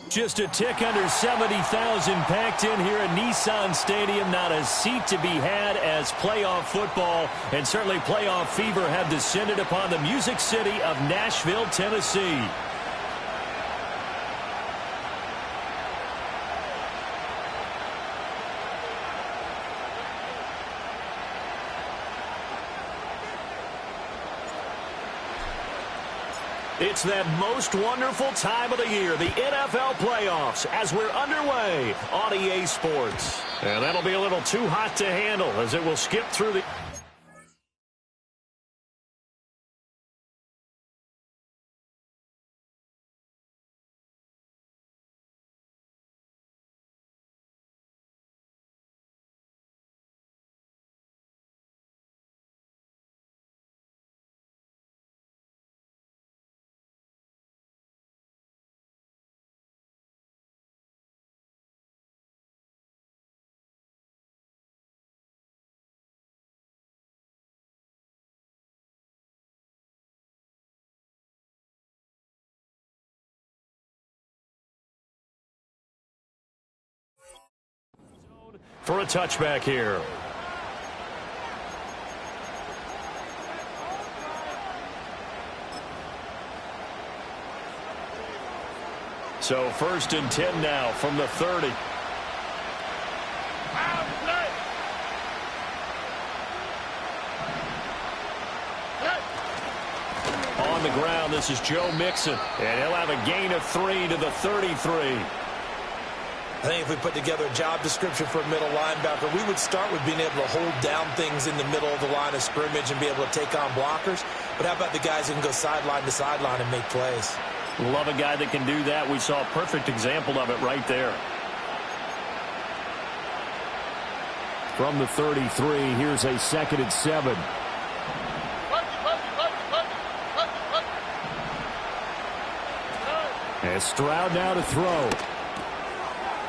Just a tick under 70,000 packed in here at Nissan Stadium. Not a seat to be had as playoff football and certainly playoff fever have descended upon the Music City of Nashville, Tennessee. It's that most wonderful time of the year, the NFL playoffs, as we're underway on EA Sports. And that'll be a little too hot to handle as it will skip through the... for a touchback here. So 1st and 10 now from the 30. On the ground, this is Joe Mixon, and he'll have a gain of 3 to the 33. I think if we put together a job description for a middle linebacker, we would start with being able to hold down things in the middle of the line of scrimmage and be able to take on blockers. But how about the guys who can go sideline to sideline and make plays? Love a guy that can do that. We saw a perfect example of it right there. From the 33, here's a 2nd and 7. And Stroud now to throw.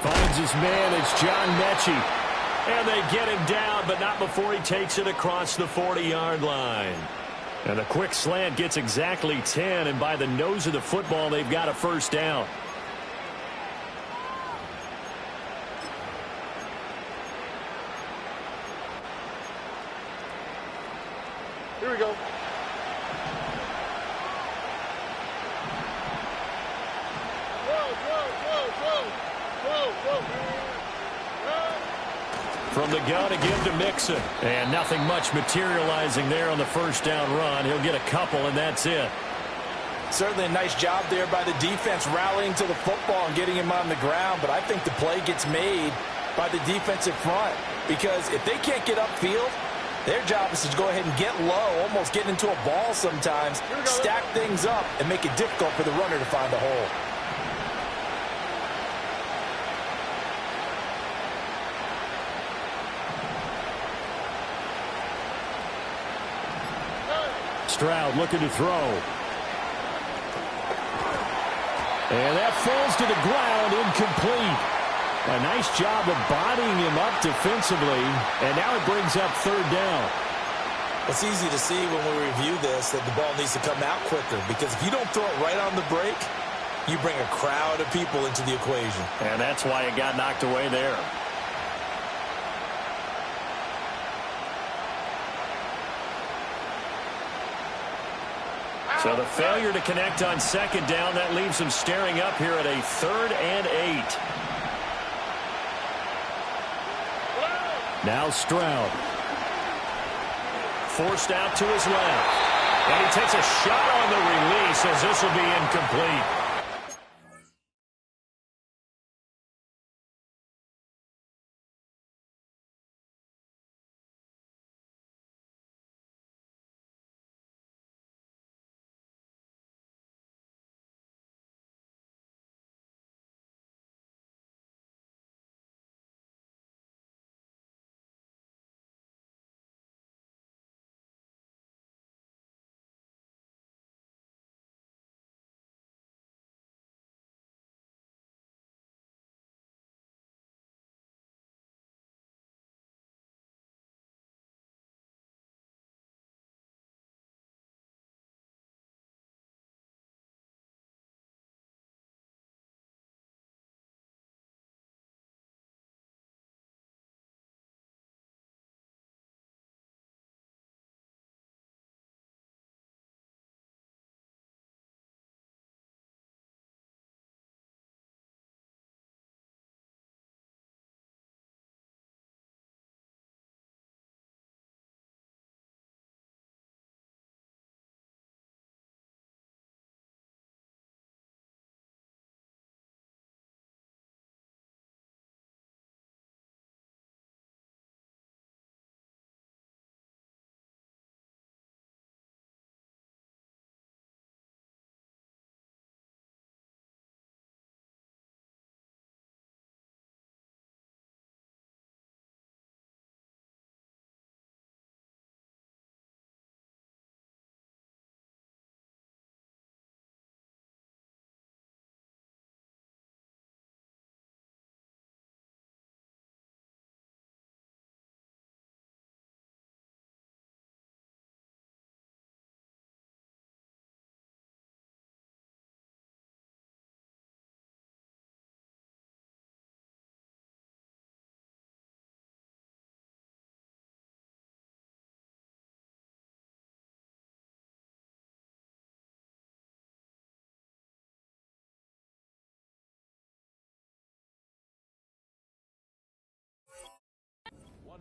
Finds his man, it's John Mechie. And they get him down, but not before he takes it across the 40-yard line. And a quick slant gets exactly 10, and by the nose of the football, they've got a 1st down. Here we go. From the gun again to Mixon. And nothing much materializing there on the 1st down run. He'll get a couple, and that's it. Certainly a nice job there by the defense rallying to the football and getting him on the ground. But I think the play gets made by the defensive front. Because if they can't get upfield, their job is to go ahead and get low, almost get into a ball sometimes, stack things up, and make it difficult for the runner to find a hole. Stroud looking to throw. And that falls to the ground, incomplete. A nice job of bodying him up defensively, and now it brings up 3rd down. It's easy to see when we review this that the ball needs to come out quicker, because if you don't throw it right on the break, you bring a crowd of people into the equation. And that's why it got knocked away there. So the failure to connect on 2nd down, that leaves him staring up here at a 3rd and 8. Now Stroud. Forced out to his left. And he takes a shot on the release as this will be incomplete.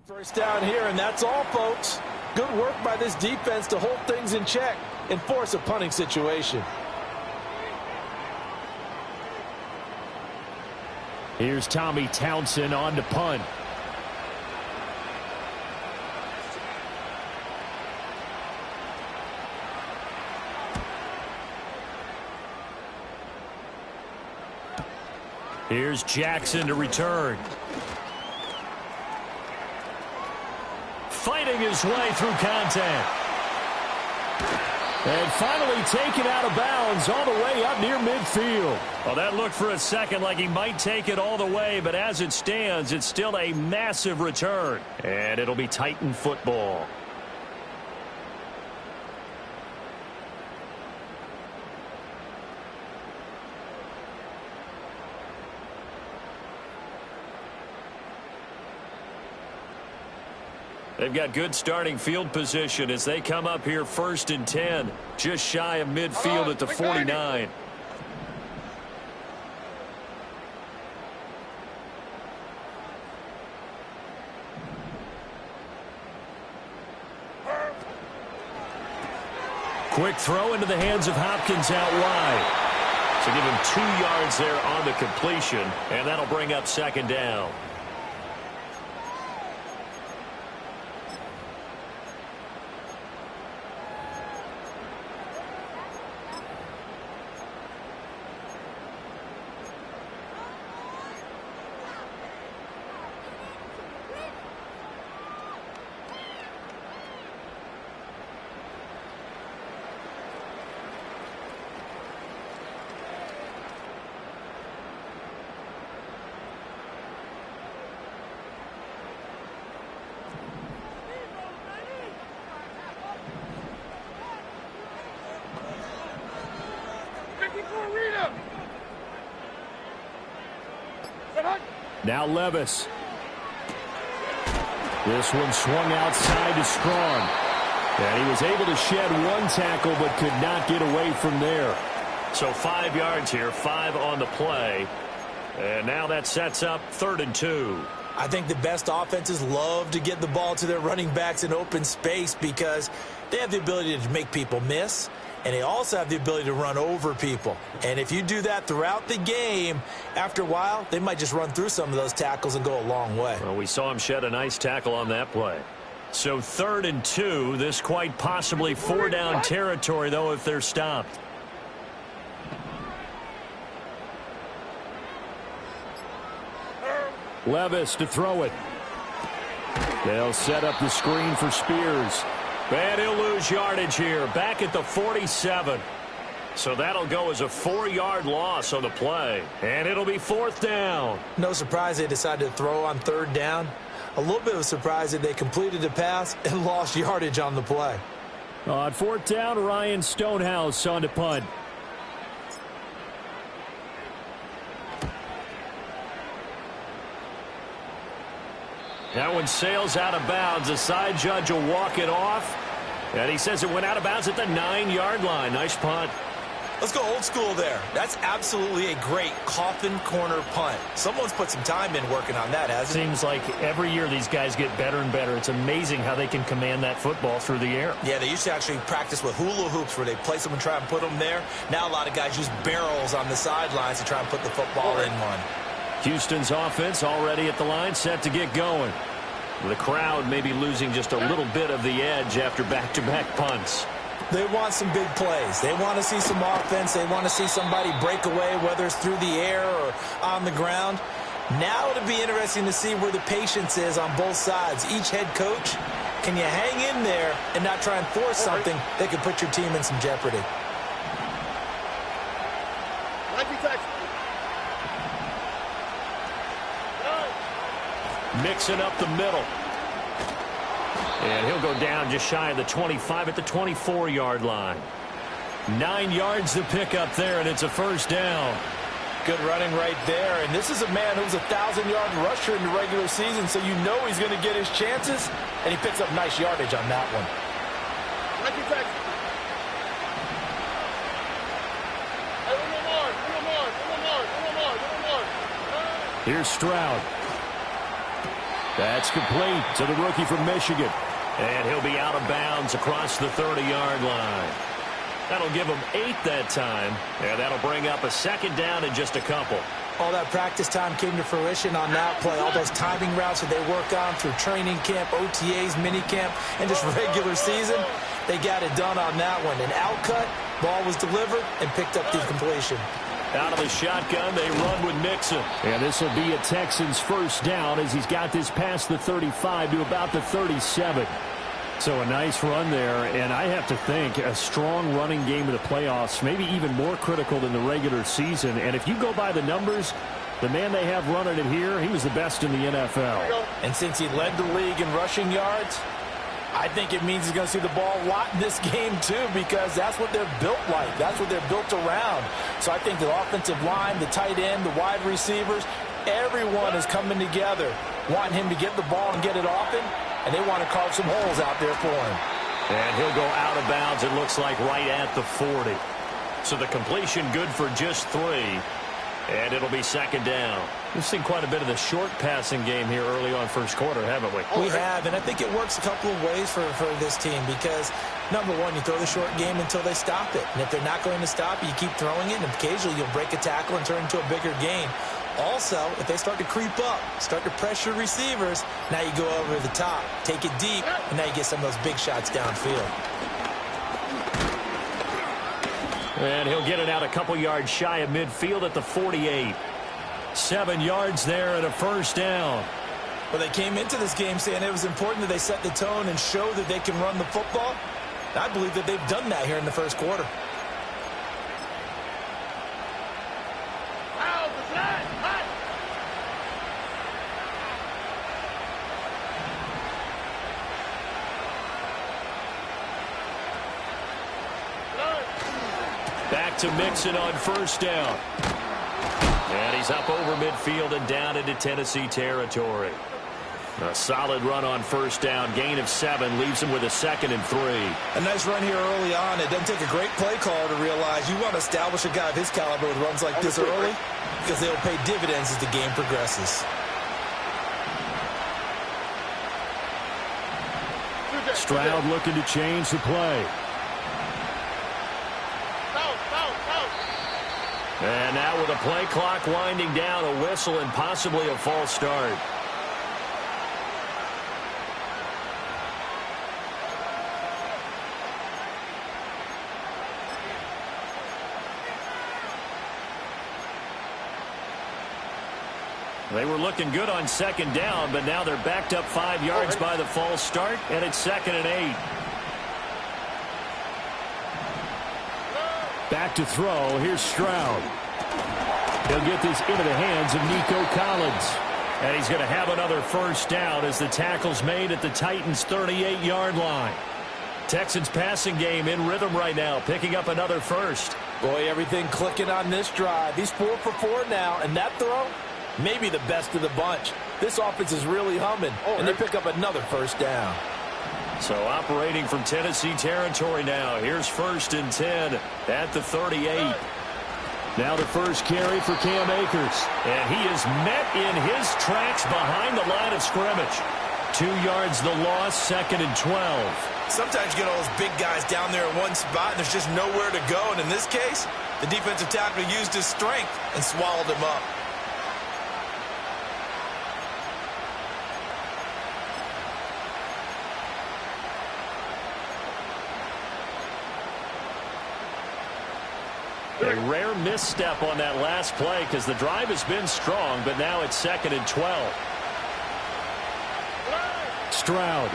First down here, and that's all, folks. Good work by this defense to hold things in check and force a punting situation. Here's Tommy Townsend on to punt. Here's Jackson to return. Fighting his way through contact. And finally taken out of bounds all the way up near midfield. Well, that looked for a second like he might take it all the way, but as it stands, it's still a massive return. And it'll be Titan football. They've got good starting field position as they come up here 1st and 10, just shy of midfield at the 49. Quick throw into the hands of Hopkins out wide. So give him 2 yards there on the completion, and that'll bring up 2nd down. Now Levis. This one swung outside to Strong. And he was able to shed 1 tackle but could not get away from there. So 5 yards here, 5 on the play. And now that sets up 3rd and 2. I think the best offenses love to get the ball to their running backs in open space because they have the ability to make people miss, and they also have the ability to run over people. And if you do that throughout the game, after a while, they might just run through some of those tackles and go a long way. Well, we saw him shed a nice tackle on that play. So 3rd and 2, this quite possibly 4-down territory, though, if they're stopped. Levis to throw it. They'll set up the screen for Spears. And he'll lose yardage here, back at the 47. So that'll go as a 4-yard loss on the play. And it'll be 4th down. No surprise they decided to throw on 3rd down. A little bit of a surprise that they completed the pass and lost yardage on the play. On 4th down, Ryan Stonehouse on to punt. That one sails out of bounds. The side judge will walk it off. And he says it went out of bounds at the 9-yard line. Nice punt. Let's go old school there. That's absolutely a great coffin corner punt. Someone's put some time in working on that, hasn't it? Seems like every year these guys get better and better. It's amazing how they can command that football through the air. Yeah, they used to actually practice with hula hoops where they place them and try and put them there. Now a lot of guys use barrels on the sidelines to try and put the football in one. Houston's offense already at the line, set to get going. The crowd may be losing just a little bit of the edge after back-to-back punts. They want some big plays. They want to see some offense. They want to see somebody break away, whether it's through the air or on the ground. Now it'll be interesting to see where the patience is on both sides. Each head coach, can you hang in there and not try and force something that could put your team in some jeopardy? Mixing up the middle. And he'll go down just shy of the 25 at the 24-yard line. 9 yards to pick up there, and it's a 1st down. Good running right there. And this is a man who's a 1,000-yard rusher in the regular season, so you know he's going to get his chances. And he picks up nice yardage on that one. Here's Stroud. That's complete to the rookie from Michigan. And he'll be out of bounds across the 30-yard line. That'll give him 8 that time, and that'll bring up a second down in just a couple. All that practice time came to fruition on that play. All those timing routes that they work on through training camp, OTAs, minicamp, and just regular season, they got it done on that one. An out cut, ball was delivered, and picked up the completion. Out of the shotgun, they run with Mixon. And this will be a Texans first down as he's got this past the 35 to about the 37. So a nice run there, and I have to think a strong running game in the playoffs, maybe even more critical than the regular season. And if you go by the numbers, the man they have running it here, he was the best in the NFL. And since he led the league in rushing yards, I think it means he's going to see the ball a lot in this game, too, because that's what they're built like. That's what they're built around. So I think the offensive line, the tight end, the wide receivers, everyone is coming together, wanting him to get the ball and get it often, and they want to carve some holes out there for him. And he'll go out of bounds, it looks like, right at the 40. So the completion good for just 3. And it'll be second down. We've seen quite a bit of the short passing game here early on first quarter, haven't we? We have, and I think it works a couple of ways for this team because, number one, you throw the short game until they stop it. And if they're not going to stop it, you keep throwing it, and occasionally you'll break a tackle and turn it into a bigger gain. Also, if they start to creep up, start to pressure receivers, now you go over the top, take it deep, and now you get some of those big shots downfield. And he'll get it out a couple yards shy of midfield at the 48. 7 yards there and a first down. Well, they came into this game saying it was important that they set the tone and show that they can run the football. I believe that they've done that here in the first quarter. Back to Mixon on first down. And he's up over midfield and down into Tennessee territory. A solid run on first down. Gain of 7 leaves him with a 2nd and 3. A nice run here early on. It doesn't take a great play caller to realize you want to establish a guy of his caliber with runs like this early because they'll pay dividends as the game progresses. Stroud looking to change the play. And now with a play clock winding down, a whistle and possibly a false start. They were looking good on second down, but now they're backed up 5 yards by the false start, and it's 2nd and 8. Back to throw. Here's Stroud. He'll get this into the hands of Nico Collins. And he's going to have another first down as the tackle's made at the Titans' 38-yard line. Texans passing game in rhythm right now, picking up another first. Boy, everything clicking on this drive. He's 4 for 4 now, and that throw, maybe the best of the bunch. This offense is really humming, and they pick up another first down. So operating from Tennessee territory now. Here's 1st and 10 at the 38. Now the first carry for Cam Akers. And he is met in his tracks behind the line of scrimmage. 2 yards the loss, 2nd and 12. Sometimes you get all those big guys down there in one spot, and there's just nowhere to go. And in this case, the defensive tackle used his strength and swallowed him up. A rare misstep on that last play because the drive has been strong, but now it's 2nd and 12. Stroud.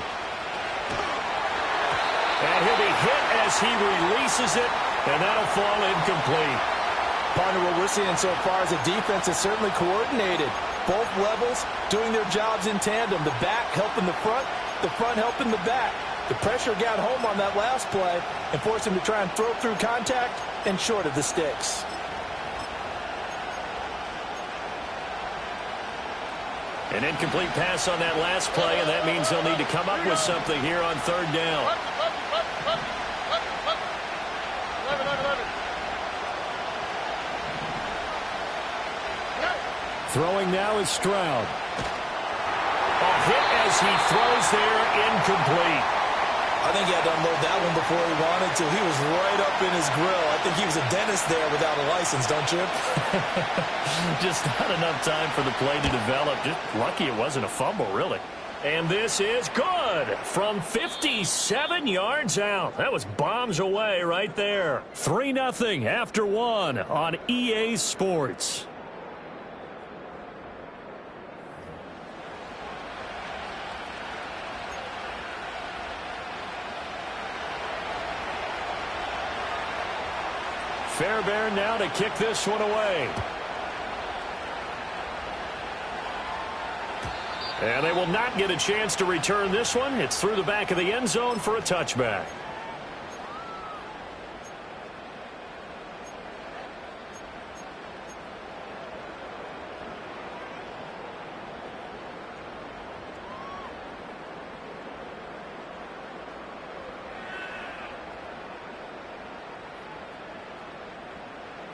And he'll be hit as he releases it, and that'll fall incomplete. Partner, what we're seeing so far is the defense is certainly coordinated. Both levels doing their jobs in tandem. The back helping the front helping the back. The pressure got home on that last play and forced him to try and throw through contact and short of the sticks. An incomplete pass on that last play, and that means they'll need to come up with something here on 3rd down. Throwing now is Stroud. A hit as he throws there, incomplete. I think he had to unload that one before he wanted to. He was right up in his grill. I think he was a dentist there without a license, don't you? Just not enough time for the play to develop. Just lucky it wasn't a fumble, really. And this is good from 57 yards out. That was bombs away right there. 3-0 after one on EA Sports. Fairbairn now to kick this one away. And they will not get a chance to return this one. It's through the back of the end zone for a touchback.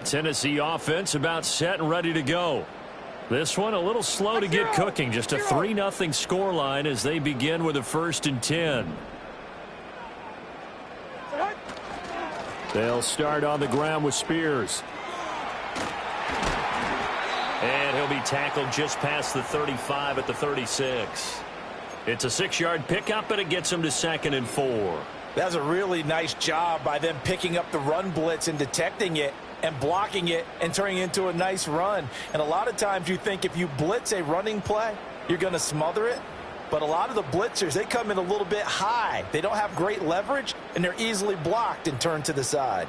Tennessee offense about set and ready to go. This one a little slow to get cooking. Just a 3-0 scoreline as they begin with a 1st and 10. They'll start on the ground with Spears. And he'll be tackled just past the 35 at the 36. It's a 6-yard pickup, and it gets him to 2nd and 4. That's a really nice job by them picking up the run blitz and detecting it and blocking it and turning it into a nice run. And a lot of times you think if you blitz a running play, you're going to smother it. But a lot of the blitzers, they come in a little bit high. They don't have great leverage, and they're easily blocked and turned to the side.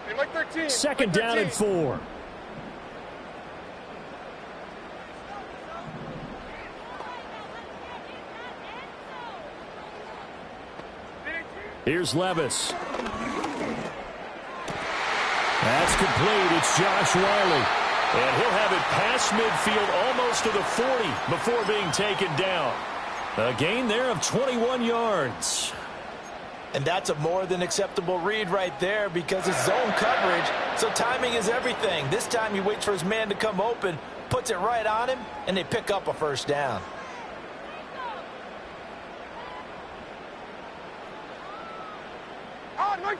Hey, Mike 13. 2nd down and 4. Here's Levis. That's complete. It's Josh Riley. And he'll have it past midfield almost to the 40 before being taken down. A gain there of 21 yards. And that's a more than acceptable read right there because it's zone coverage, so timing is everything. This time he waits for his man to come open, puts it right on him, and they pick up a 1st down.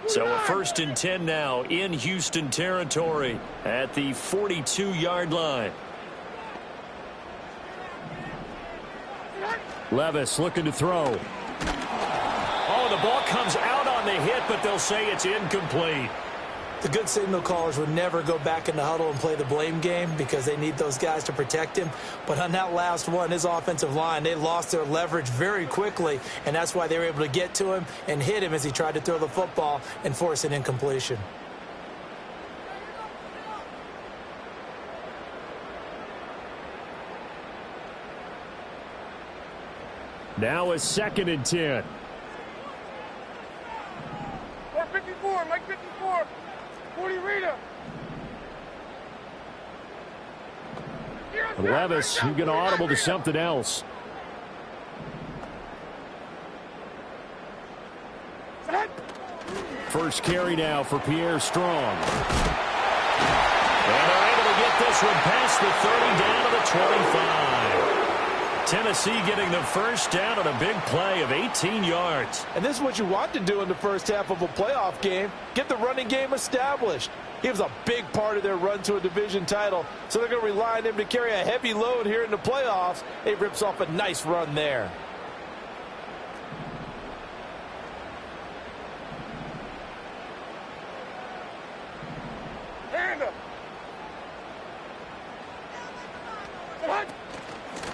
So a 1st and 10 now in Houston territory at the 42-yard line. Levis looking to throw. Oh, the ball comes out on the hit, but they'll say it's incomplete. The good signal callers would never go back in the huddle and play the blame game because they need those guys to protect him. But on that last one, his offensive line, they lost their leverage very quickly, and that's why they were able to get to him and hit him as he tried to throw the football and force an incompletion. Now a 2nd and 10. 454, Mike 54. 40 Rita. Levis, you get audible to something else. First carry now for Pierre Strong. And they're able to get this one past the 30 down to the 25. Tennessee getting the 1st down on a big play of 18 yards. And this is what you want to do in the first half of a playoff game. Get the running game established. He was a big part of their run to a division title, so they're going to rely on him to carry a heavy load here in the playoffs. He rips off a nice run there.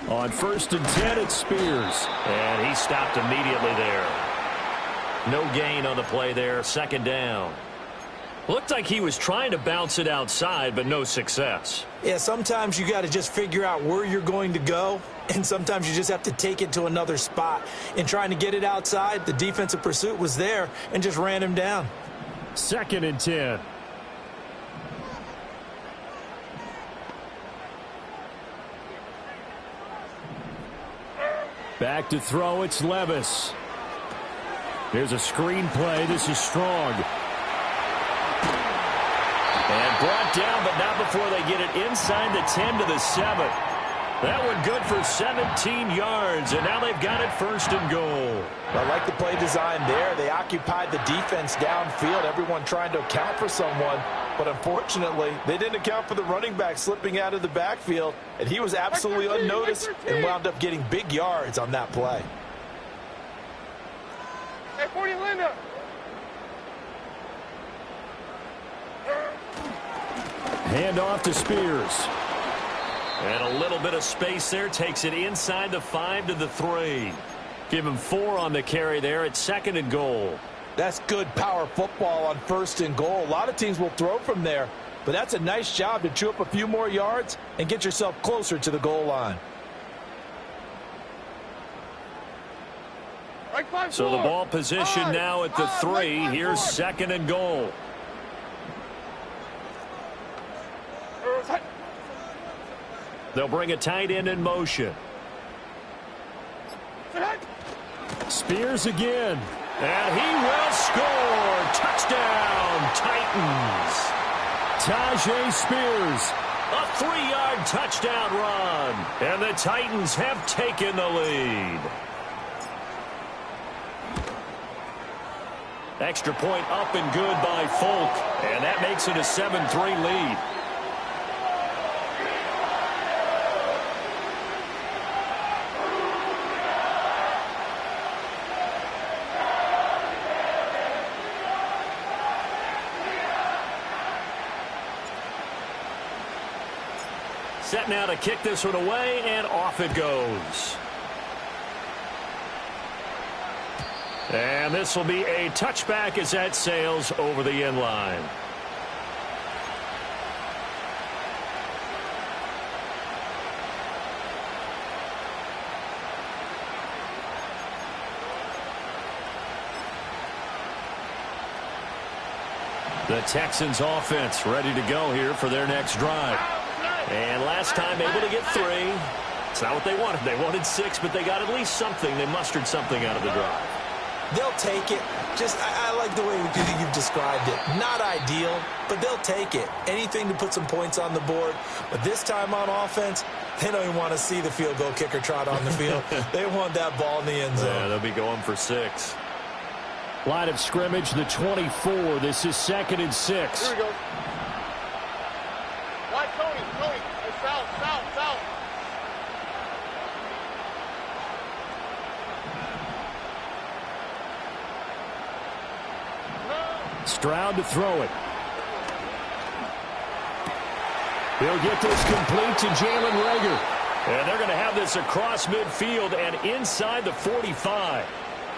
On 1st and 10, it's Spears. And he stopped immediately there. No gain on the play there. 2nd down. Looked like he was trying to bounce it outside, but no success. Yeah, sometimes you got to just figure out where you're going to go, and sometimes you just have to take it to another spot. In trying to get it outside, the defensive pursuit was there and just ran him down. 2nd and 10. Back to throw, it's Levis. Here's a screen play. This is Strong. Brought down, but not before they get it inside the 10 to the 7. That one good for 17 yards, and now they've got it first and goal. I like the play design there. They occupied the defense downfield, everyone trying to account for someone. But unfortunately, they didn't account for the running back slipping out of the backfield, and he was absolutely unnoticed and wound up getting big yards on that play. Hey, 40 Linda. Hand off to Spears. And a little bit of space there, takes it inside the 5 to the 3. Give him 4 on the carry there at 2nd and goal. That's good power football on 1st and goal. A lot of teams will throw from there, but that's a nice job to chew up a few more yards and get yourself closer to the goal line. So the ball position now at the 3. Here's 2nd and goal. They'll bring a tight end in motion. Spears again. And he will score. Touchdown, Titans. Tajay Spears. A 3-yard touchdown run. And the Titans have taken the lead. Extra point up and good by Folk. And that makes it a 7-3 lead. Set now to kick this one away, and off it goes. And this will be a touchback as that sails over the end line. The Texans offense ready to go here for their next drive. And last time able to get 3. It's not what they wanted. They wanted 6, but they got at least something. They mustered something out of the drive. They'll take it. I like the way you've described it. Not ideal, but they'll take it. Anything to put some points on the board. But this time on offense, they don't even want to see the field goal kicker trot on the field. They want that ball in the end zone. Yeah, they'll be going for 6. Line of scrimmage, the 24. This is 2nd and 6. Here we go. Why, Tony? Hey, south. Stroud to throw it. He'll get this complete to Jalen Lega. And they're going to have this across midfield and inside the 45.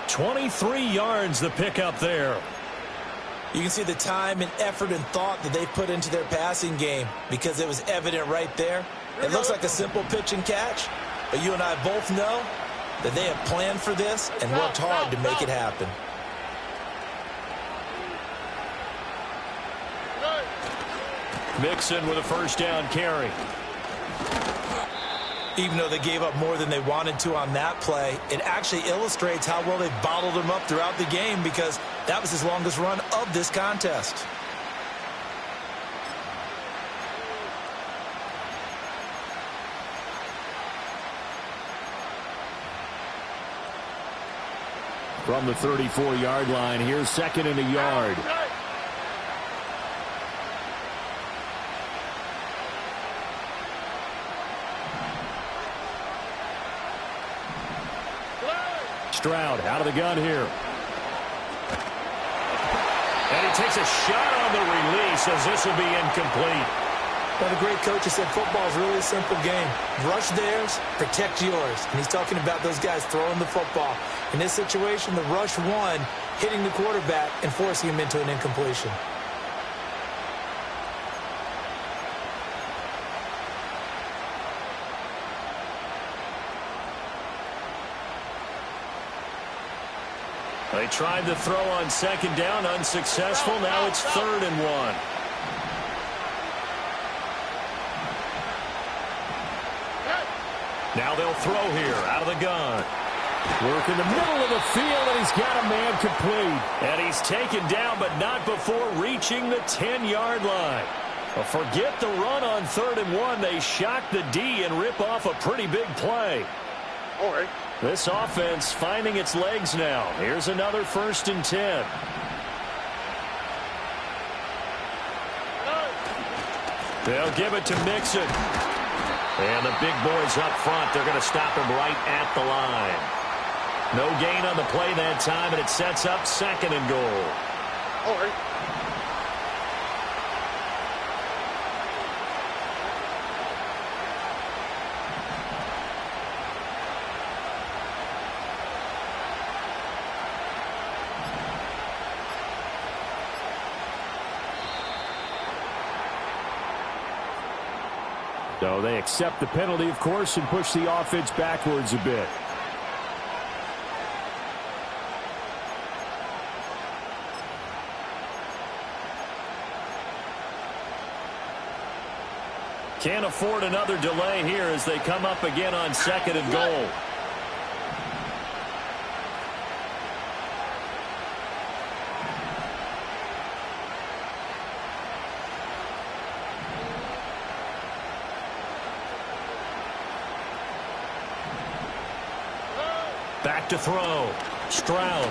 23 yards the pickup there. You can see the time and effort and thought that they put into their passing game because it was evident right there. It looks like a simple pitch and catch, but you and I both know that they have planned for this and worked hard to make it happen. Mixon with a first down carry. Even though they gave up more than they wanted to on that play, it actually illustrates how well they bottled them up throughout the game because that was his longest run of this contest. From the 34-yard line, here's 2nd and a yard. Stroud out of the gun here. And he takes a shot on the release as this will be incomplete. Well, the great coach has said football is really a simple game. Rush theirs, protect yours. And he's talking about those guys throwing the football. In this situation, the rush one, hitting the quarterback and forcing him into an incompletion. They tried to throw on 2nd down, unsuccessful. Now it's 3rd and 1. Now they'll throw here out of the gun. Work in the middle of the field, and he's got a man complete. And he's taken down, but not before reaching the 10-yard line. Well, forget the run on 3rd and 1. They shock the D and rip off a pretty big play. All right. This offense finding its legs now. Here's another 1st and 10. They'll give it to Mixon. And the big boys up front, they're going to stop him right at the line. No gain on the play that time, and it sets up 2nd and goal. All right. So they accept the penalty, of course, and push the offense backwards a bit. Can't afford another delay here as they come up again on 2nd and goal. Back to throw. Stroud.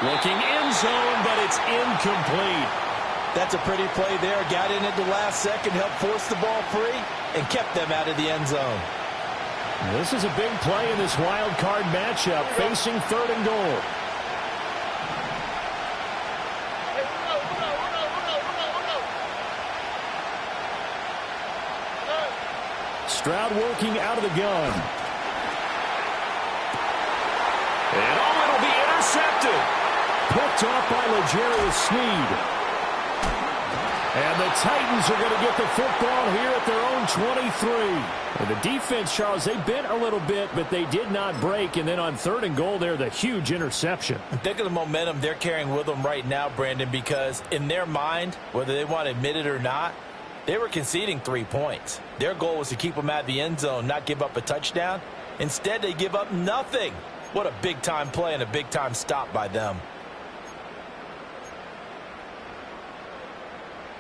Looking end zone, but it's incomplete. That's a pretty play there. Got in at the last second, helped force the ball free, and kept them out of the end zone. This is a big play in this wild card matchup, facing 3rd and goal. Stroud working out of the gun. And it'll be intercepted. Picked off by L'Jarius Sneed. And the Titans are going to get the football here at their own 23. And the defense, Charles, they bent a little bit, but they did not break. And then on 3rd and goal there, the huge interception. Think of the momentum they're carrying with them right now, Brandon, because in their mind, whether they want to admit it or not, they were conceding 3 points. Their goal was to keep them out of the end zone, not give up a touchdown. Instead, they give up nothing. What a big-time play and a big-time stop by them.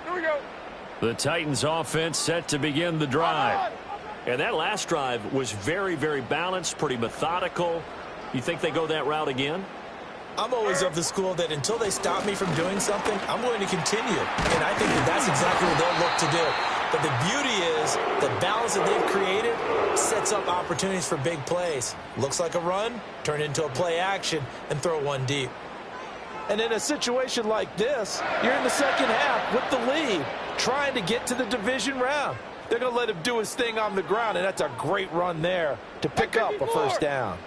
Here we go. The Titans offense set to begin the drive. And that last drive was very, very balanced, pretty methodical. You think they go that route again? I'm always of the school that until they stop me from doing something, I'm going to continue. And I think that that's exactly what they'll look to do. But the beauty is the balance that they've created sets up opportunities for big plays. Looks like a run, turn into a play action, and throw one deep. And in a situation like this, you're in the second half with the lead, trying to get to the division round. They're going to let him do his thing on the ground, and that's a great run there to pick up a 1st down.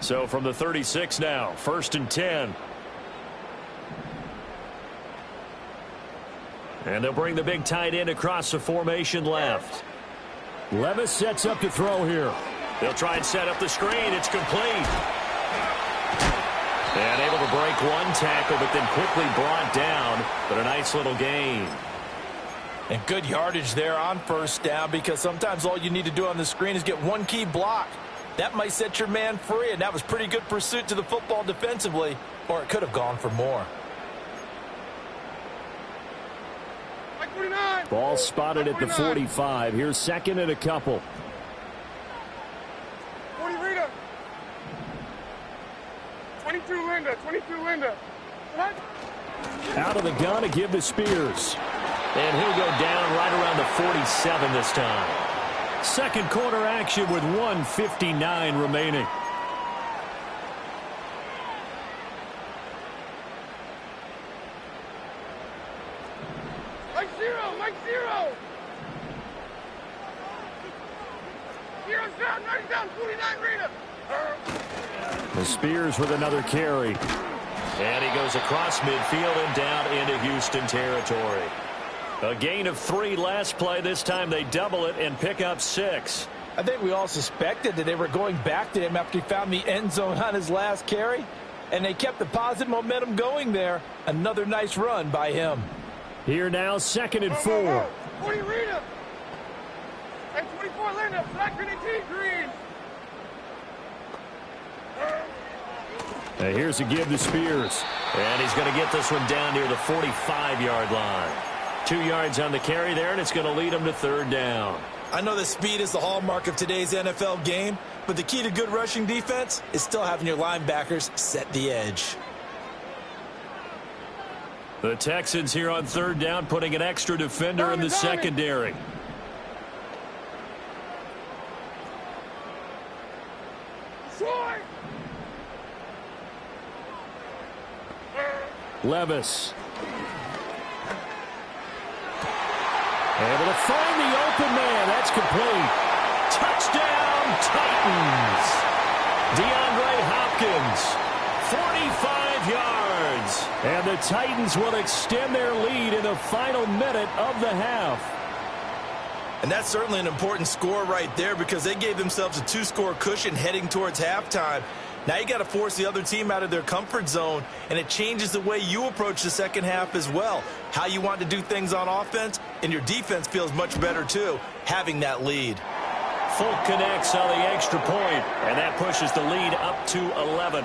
So from the 36 now, 1st and 10. And they'll bring the big tight end across the formation left. Levis sets up to throw here. They'll try and set up the screen. It's complete. And able to break one tackle, but then quickly brought down. But a nice little gain. And good yardage there on 1st down, because sometimes all you need to do on the screen is get one key block. That might set your man free, and that was pretty good pursuit to the football defensively, or it could have gone for more. Ball spotted at the 45. Here's 2nd and a couple. 40 Rita. 22 Linda. 22 Linda. What? Out of the gun to give to Spears. And he'll go down right around the 47 this time. 2nd quarter action with 1:59 remaining. Mike zero. Zero's down, 9 down, 49 Rita. The Spears with another carry. And he goes across midfield and down into Houston territory. A gain of 3 last play. This time they double it and pick up 6. I think we all suspected that they were going back to him after he found the end zone on his last carry. And they kept the positive momentum going there. Another nice run by him. Here now, 2nd and 4. 40 Rita. And 24 Linda. Black Green and T Green. Here's a give to Spears. And he's going to get this one down near the 45-yard line. 2 yards on the carry there, and it's going to lead them to third down. I know that speed is the hallmark of today's NFL game, but the key to good rushing defense is still having your linebackers set the edge. The Texans here on third down, putting an extra defender in the secondary. Levis. Able to find the open man. That's complete. Touchdown, Titans. DeAndre Hopkins, 45 yards. And the Titans will extend their lead in the final minute of the half. And that's certainly an important score right there because they gave themselves a 2-score cushion heading towards halftime. Now you got to force the other team out of their comfort zone, and it changes the way you approach the second half as well. How you want to do things on offense, and your defense feels much better too, having that lead. Folk connects on the extra point, and that pushes the lead up to 11.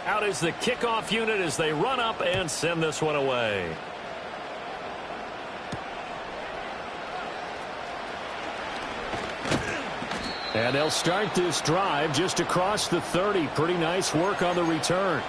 Out is the kickoff unit as they run up and send this one away. And they'll start this drive just across the 30. Pretty nice work on the return.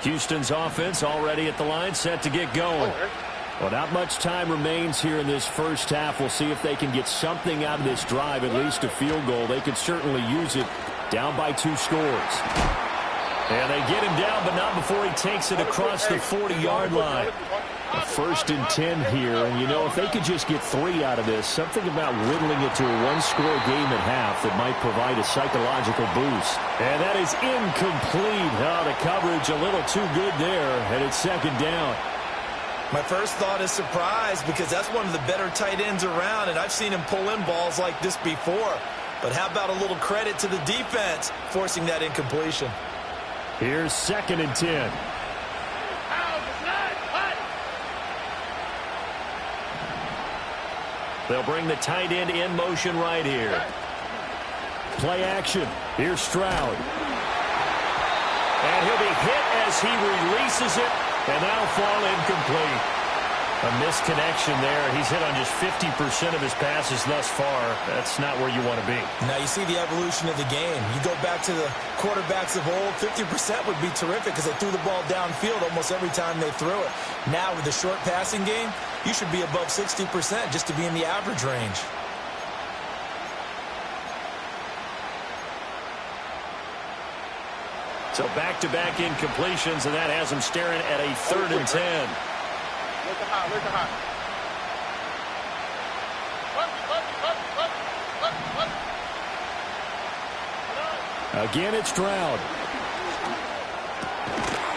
Houston's offense already at the line, set to get going. Well, not much time remains here in this first half. We'll see if they can get something out of this drive, at least a field goal. They could certainly use it. Down by 2 scores. And they get him down, but not before he takes it across the 40-yard line. A 1st and 10 here, and you know, if they could just get 3 out of this, something about whittling it to a 1-score game at half that might provide a psychological boost. And that is incomplete. Oh, the coverage a little too good there, and it's 2nd down. My first thought is surprise because that's one of the better tight ends around, and I've seen him pull in balls like this before. But how about a little credit to the defense forcing that incompletion? Here's 2nd and 10. They'll bring the tight end in motion right here. Play action. Here's Stroud. And he'll be hit as he releases it, and that'll fall incomplete. A misconnection there. He's hit on just 50% of his passes thus far. That's not where you want to be. Now you see the evolution of the game. You go back to the quarterbacks of old, 50% would be terrific because they threw the ball downfield almost every time they threw it. Now with the short passing game, you should be above 60% just to be in the average range. So back-to-back incompletions, and that has him staring at a 3rd and 10. Again, it's Stroud.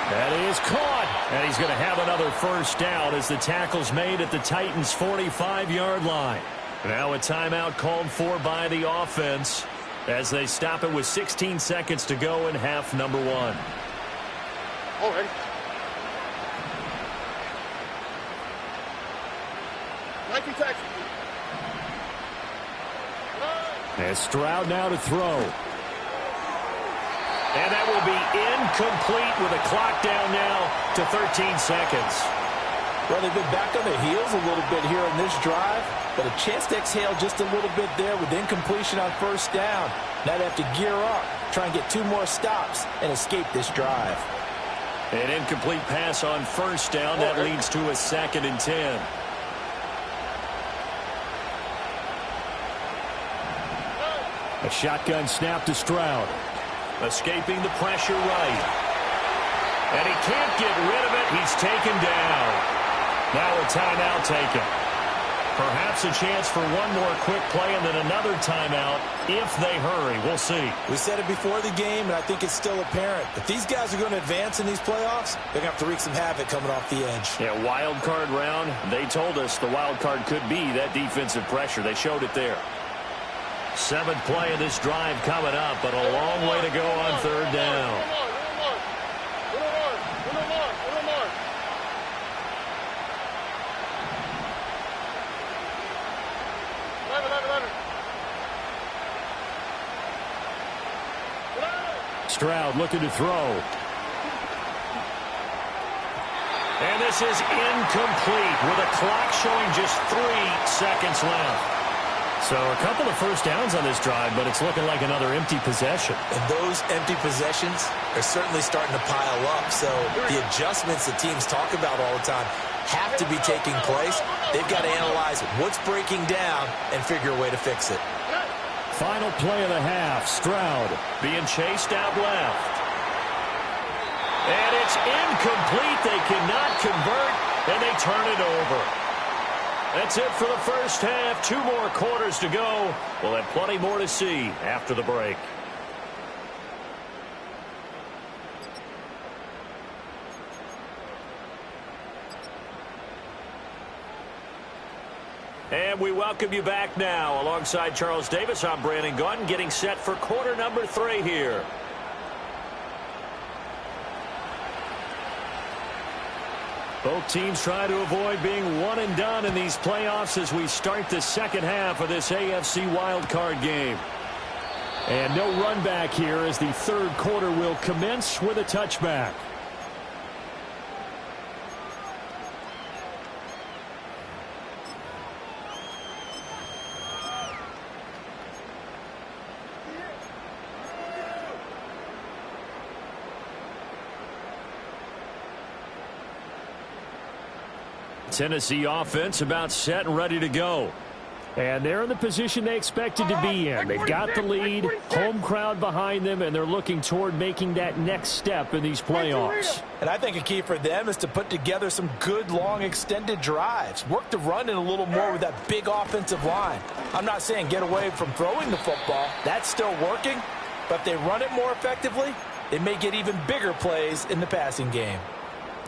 That is caught, and he's going to have another 1st down as the tackle's made at the Titans' 45-yard line. Now a timeout called for by the offense as they stop it with 16 seconds to go in half number 1. Already. And Stroud now to throw. And that will be incomplete with a clock down now to 13 seconds. Well, they've been back on their heels a little bit here in this drive, but a chance to exhale just a little bit there with incompletion on 1st down. Now they have to gear up, try and get 2 more stops and escape this drive. An incomplete pass on 1st down. That leads to a 2nd and 10. A shotgun snap to Stroud. Escaping the pressure right. And he can't get rid of it. He's taken down. Now a timeout taken. Perhaps a chance for one more quick play and then another timeout if they hurry. We'll see. We said it before the game, and I think it's still apparent. If these guys are going to advance in these playoffs, they're going to have to wreak some havoc coming off the edge. Yeah, wild card round. They told us the wild card could be that defensive pressure. They showed it there. 7th play of this drive coming up, but a long way to go on 3rd down. Stroud looking to throw. And this is incomplete with a clock showing just 3 seconds left. So a couple of first downs on this drive, but it's looking like another empty possession. And those empty possessions are certainly starting to pile up. So the adjustments that teams talk about all the time have to be taking place. They've got to analyze what's breaking down and figure a way to fix it. Final play of the half. Stroud being chased out left. And it's incomplete. They cannot convert, and they turn it over. That's it for the first half. 2 more quarters to go. We'll have plenty more to see after the break. And we welcome you back now. Alongside Charles Davis, I'm Brandon Gaudin, getting set for quarter number 3 here. Both teams try to avoid being one and done in these playoffs as we start the second half of this AFC wildcard game. And no run back here as the third quarter will commence with a touchback. Tennessee offense about set and ready to go. And they're in the position they expected to be in. They've got the lead, home crowd behind them, and they're looking toward making that next step in these playoffs. And I think a key for them is to put together some good, long, extended drives. Work the run in a little more with that big offensive line. I'm not saying get away from throwing the football. That's still working. But if they run it more effectively, they may get even bigger plays in the passing game.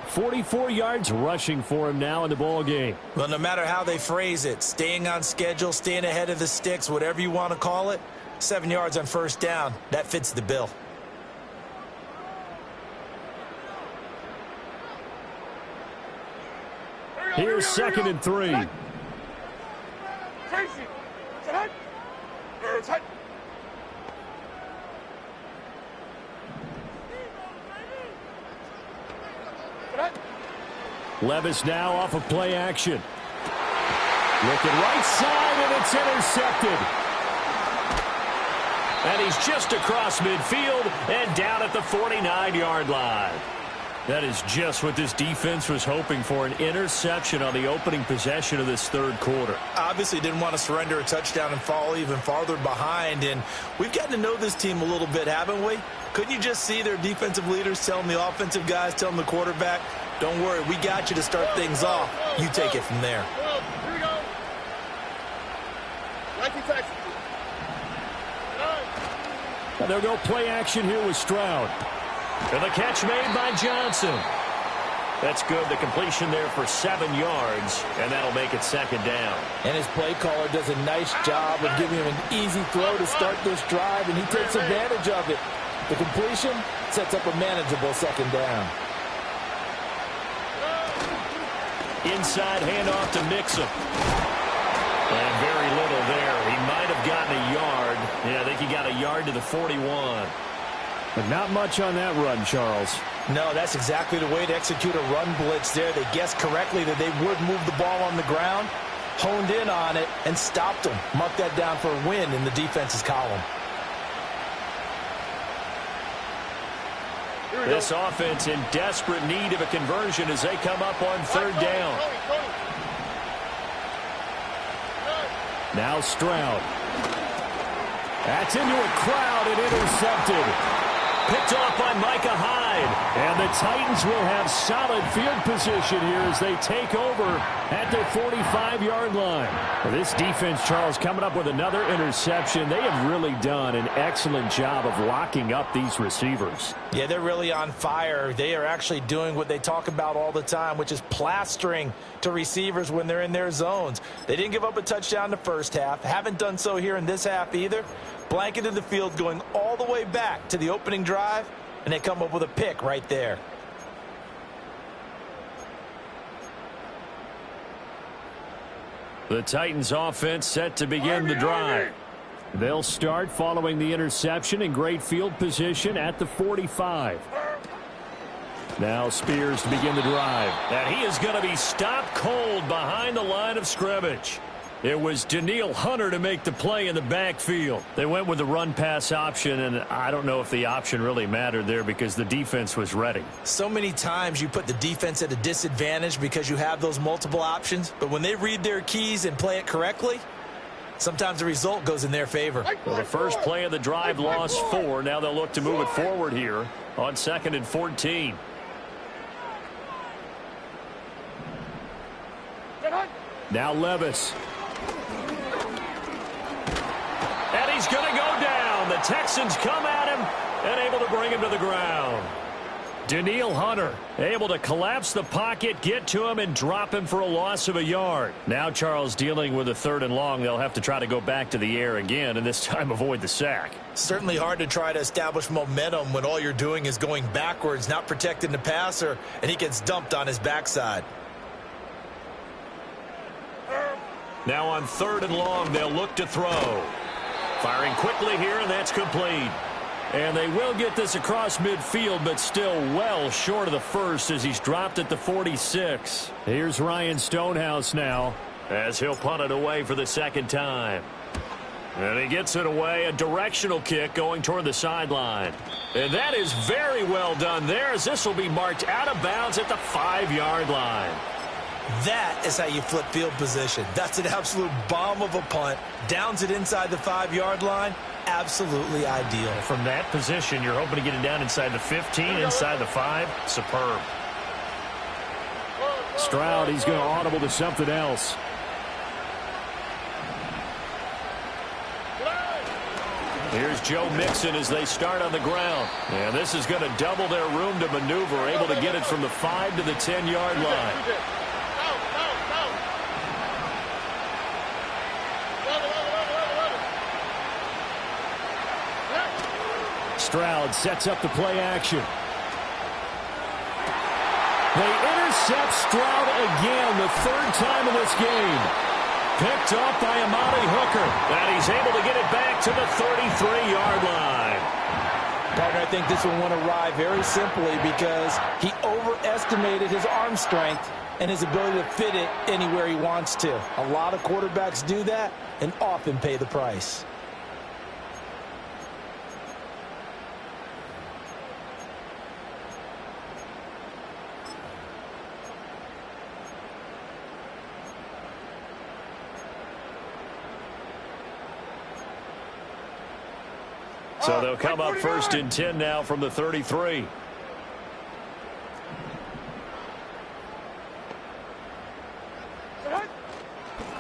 44 yards rushing for him now in the ball game. Well, no matter how they phrase it, staying on schedule, staying ahead of the sticks, whatever you want to call it, 7 yards on first down, that fits the bill. Here's 2nd and 3. Levis now off of play action. Looking right side, and it's intercepted. And he's just across midfield and down at the 49-yard line. That is just what this defense was hoping for, an interception on the opening possession of this third quarter. Obviously didn't want to surrender a touchdown and fall even farther behind. And we've gotten to know this team a little bit, haven't we? Couldn't you just see their defensive leaders telling the offensive guys, telling the quarterback, don't worry, we got you to start things off. You take it from there. Here we go. Texans. And they'll go play action here with Stroud. And the catch made by Johnson. That's good. The completion there for 7 yards, and that'll make it 2nd down. And his play caller does a nice job of giving him an easy throw to start this drive, and he takes advantage of it. The completion sets up a manageable 2nd down. Inside handoff to Mixon. And very little there. He might have gotten a yard. Yeah, I think he got a yard to the 41. But not much on that run, Charles. No, that's exactly the way to execute a run blitz there. They guessed correctly that they would move the ball on the ground, honed in on it, and stopped them. Mark that down for a win in the defense's column. This offense in desperate need of a conversion as they come up on 3rd down. Now Stroud. That's into a crowd and intercepted. Picked off by Micah Hyde. And the Titans will have solid field position here as they take over at their 45-yard line. Well, this defense, Charles, coming up with another interception. They have really done an excellent job of locking up these receivers. Yeah, they're really on fire. They are actually doing what they talk about all the time, which is plastering to receivers when they're in their zones. They didn't give up a touchdown in the first half. Haven't done so here in this half either. Blanketed the field going all the way back to the opening drive, and they come up with a pick right there. The Titans offense set to begin the drive. They'll start following the interception in great field position at the 45. Now Spears to begin the drive. And he is going to be stopped cold behind the line of scrimmage. It was Danielle Hunter to make the play in the backfield. They went with the run-pass option, and I don't know if the option really mattered there because the defense was ready. So many times you put the defense at a disadvantage because you have those multiple options, but when they read their keys and play it correctly, sometimes the result goes in their favor. Well, the first play of the drive lost 4. Now they'll look to move it forward here on 2nd and 14. Now Levis. And he's going to go down. The Texans come at him and able to bring him to the ground. Danielle Hunter able to collapse the pocket, get to him, and drop him for a loss of a yard. Now Charles dealing with a 3rd and long. They'll have to try to go back to the air again, and this time avoid the sack. Certainly hard to try to establish momentum when all you're doing is going backwards, not protecting the passer, and he gets dumped on his backside. Now on 3rd and long, they'll look to throw. Firing quickly here, and that's complete. And they will get this across midfield, but still well short of the first as he's dropped at the 46. Here's Ryan Stonehouse now as he'll punt it away for the 2nd time. And he gets it away, a directional kick going toward the sideline. And that is very well done there as this will be marked out of bounds at the 5-yard line. That is how you flip field position. That's an absolute bomb of a punt. Downs it inside the 5-yard line. Absolutely ideal. From that position, you're hoping to get it down inside the 15, inside the 5. Superb. Stroud, he's going to audible to something else. Here's Joe Mixon as they start on the ground. And this is going to double their room to maneuver, able to get it from the 5 to the 10-yard line. Stroud sets up the play action. They intercept Stroud again, the 3rd time in this game. Picked up by Amari Hooker. And he's able to get it back to the 33-yard line. Partner, I think this will want to ride very simply because he overestimated his arm strength and his ability to fit it anywhere he wants to. A lot of quarterbacks do that and often pay the price. So they'll come up 1st and 10 now from the 33.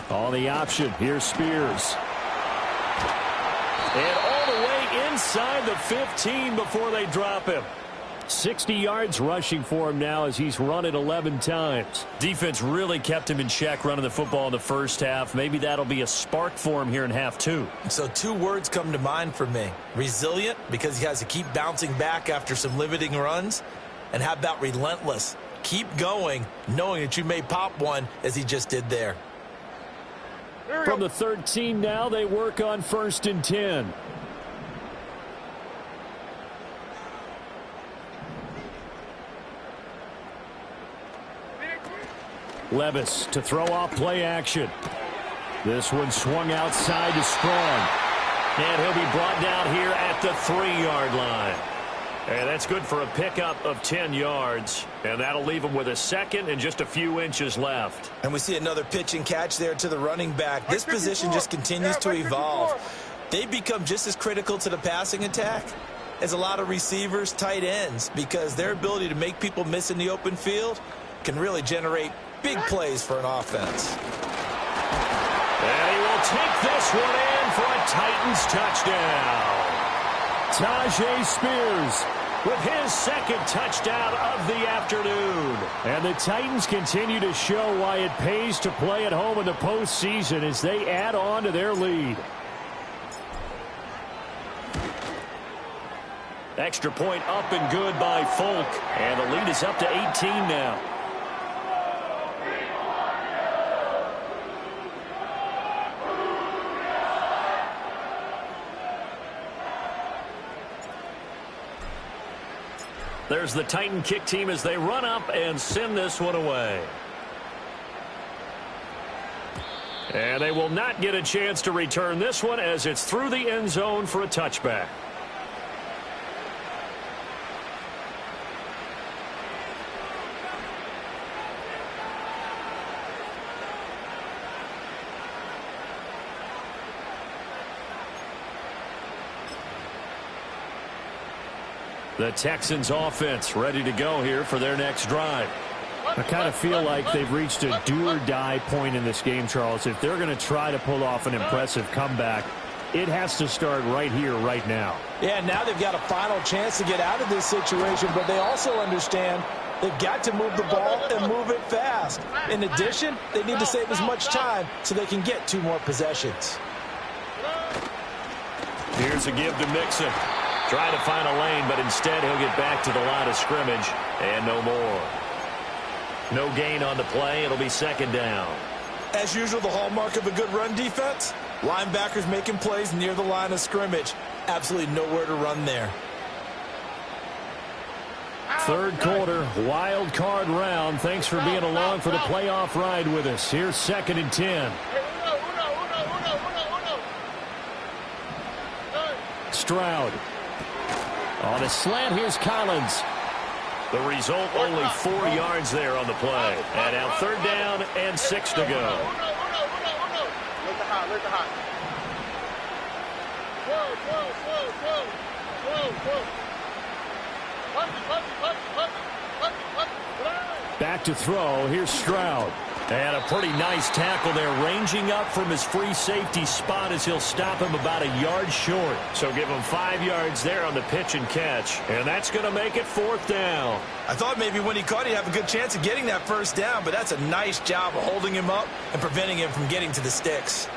On the option, here's Spears. And all the way inside the 15 before they drop him. 60 yards rushing for him now as he's run it 11 times. Defense really kept him in check running the football in the first half. Maybe that'll be a spark for him here in half 2. So 2 words come to mind for me. Resilient, because he has to keep bouncing back after some limiting runs. And how about relentless? Keep going, knowing that you may pop one as he just did there. From the 13 now, they work on 1st and 10. Levis to throw off play action. This one swung outside to Strong. And he'll be brought down here at the 3-yard line. And that's good for a pickup of 10 yards. And that'll leave him with a 2nd and just a few inches left. And we see another pitch and catch there to the running back. This position just continues to evolve. They become just as critical to the passing attack as a lot of receivers, tight ends, because their ability to make people miss in the open field can really generate big plays for an offense. And he will take this one in for a Titans touchdown. Tajay Spears with his 2nd touchdown of the afternoon. And the Titans continue to show why it pays to play at home in the postseason as they add on to their lead. Extra point up and good by Folk. And the lead is up to 18 now. There's the Titan kick team as they run up and send this one away. And they will not get a chance to return this one as it's through the end zone for a touchback. The Texans offense ready to go here for their next drive. I kind of feel like they've reached a do-or-die point in this game, Charles. If they're going to try to pull off an impressive comeback, it has to start right here, right now. Yeah, now they've got a final chance to get out of this situation, but they also understand they've got to move the ball and move it fast. In addition, they need to save as much time so they can get 2 more possessions. Here's a give to Mixon. Try to find a lane, but instead he'll get back to the line of scrimmage and no more. No gain on the play. It'll be second down. As usual, the hallmark of a good run defense, linebackers making plays near the line of scrimmage. Absolutely nowhere to run there. Third quarter, wild card round. Thanks for being along for the playoff ride with us. Here's 2nd and 10. Stroud. On a slant, here's Collins. The result, only 4 yards there on the play. And now 3rd down and 6 to go. Let the hot. Whoa. Back to throw. Here's Stroud. And a pretty nice tackle there, ranging up from his free safety spot as he'll stop him about a yard short. So give him 5 yards there on the pitch and catch. And that's going to make it 4th down. I thought maybe when he caught, he'd have a good chance of getting that 1st down, but that's a nice job of holding him up and preventing him from getting to the sticks.